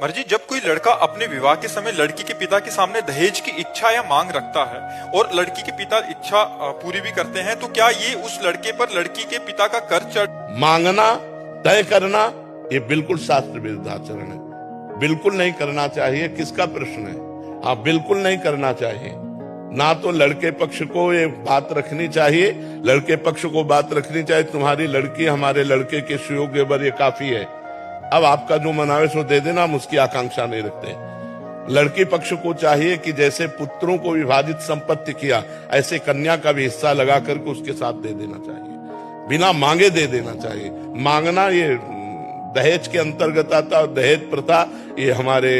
मर्जी, जब कोई लड़का अपने विवाह के समय लड़की के पिता के सामने दहेज की इच्छा या मांग रखता है और लड़की के पिता इच्छा पूरी भी करते हैं, तो क्या ये उस लड़के पर लड़की के पिता का कर चढ़ मांगना तय करना ये बिल्कुल शास्त्र विरुद्ध आचरण है। बिल्कुल नहीं करना चाहिए। किसका प्रश्न है? हाँ, बिल्कुल नहीं करना चाहिए। ना तो लड़के पक्ष को ये बात रखनी चाहिए, लड़के पक्ष को बात रखनी चाहिए तुम्हारी लड़की हमारे लड़के के सुयोग्य वर ये काफी है, अब आपका जो मनावे सो दे देना, हम उसकी आकांक्षा नहीं रखते। लड़की पक्ष को चाहिए कि जैसे पुत्रों को विभाजित संपत्ति किया, ऐसे कन्या का भी हिस्सा लगा करके उसके साथ दे देना चाहिए, बिना मांगे दे देना चाहिए। मांगना ये दहेज के अंतर्गत आता और दहेज प्रथा ये हमारे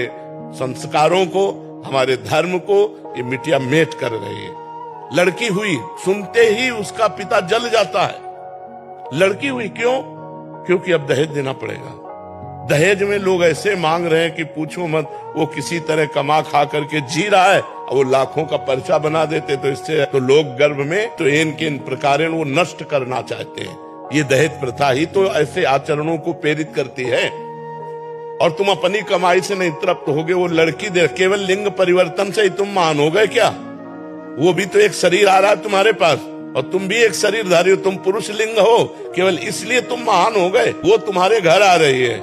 संस्कारों को, हमारे धर्म को ये मिटिया मेट कर रही है। लड़की हुई सुनते ही उसका पिता जल जाता है। लड़की हुई क्यों? क्योंकि अब दहेज देना पड़ेगा। दहेज में लोग ऐसे मांग रहे हैं कि पूछो मत। वो किसी तरह कमा खा करके जी रहा है और वो लाखों का पर्चा बना देते, तो इससे तो लोग गर्भ में तो इन प्रकार वो नष्ट करना चाहते हैं। ये दहेज प्रथा ही तो ऐसे आचरणों को प्रेरित करती है। और तुम अपनी कमाई से नहीं तृप्त हो गए, वो लड़की दे, केवल लिंग परिवर्तन से ही तुम महान हो गए क्या? वो भी तो एक शरीर आ रहा है तुम्हारे पास और तुम भी एक शरीरधारी हो, तुम पुरुष लिंग हो, केवल इसलिए तुम महान हो गए। वो तुम्हारे घर आ रही है।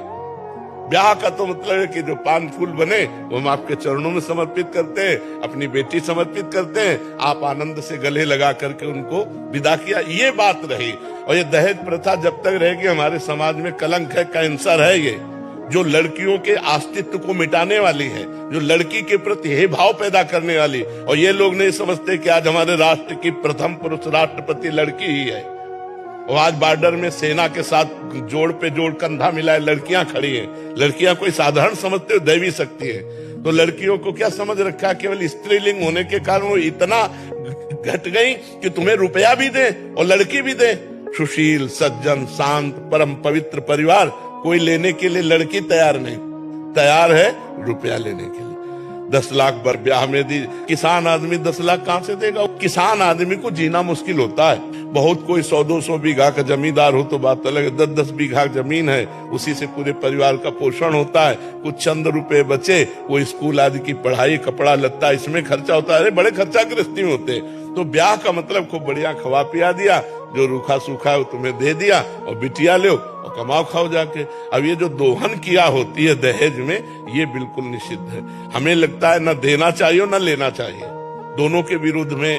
ब्याह का तो मतलब है कि जो पान फूल बने वो हम आपके चरणों में समर्पित करते हैं, अपनी बेटी समर्पित करते हैं, आप आनंद से गले लगा करके उनको विदा किया, ये बात रही। और ये दहेज प्रथा जब तक रहेगी हमारे समाज में कलंक है, कैंसर है। ये जो लड़कियों के अस्तित्व को मिटाने वाली है, जो लड़की के प्रति हे भाव पैदा करने वाली। और ये लोग नहीं समझते कि आज हमारे राष्ट्र की प्रथम पुरुष राष्ट्रपति लड़की ही है। और आज बॉर्डर में सेना के साथ जोड़ पे जोड़ कंधा मिलाए लड़कियां खड़ी हैं। लड़कियां कोई साधारण समझते हो? दैवी शक्ति है। तो लड़कियों को क्या समझ रखा? केवल स्त्रीलिंग होने के कारण वो इतना घट गई कि तुम्हें रुपया भी दे और लड़की भी दे। सुशील, सज्जन, शांत, परम पवित्र परिवार कोई लेने के लिए लड़की तैयार नहीं, तैयार है रुपया लेने के लिए। 10 लाख बर ब्याह में दी। किसान आदमी 10 लाख कहां से देगा? किसान आदमी को जीना मुश्किल होता है। बहुत कोई 100-200 बीघा का जमींदार हो तो बात अलग है। 10-10 बीघा जमीन है, उसी से पूरे परिवार का पोषण होता है। कुछ चंद रुपए बचे, वो स्कूल आदि की पढ़ाई, कपड़ा लत्ता, इसमें खर्चा होता है। बड़े खर्चा गृहस्थी में होते हैं। तो ब्याह का मतलब खूब बढ़िया खवा पिया दिया, जो रूखा सूखा है वो तुम्हें दे दिया और बिटिया लो और कमाओ खाओ जाके। अब ये जो दोहन किया होती है दहेज में, ये बिल्कुल निषिद्ध है। हमें लगता है न देना चाहिए न लेना चाहिए, दोनों के विरुद्ध में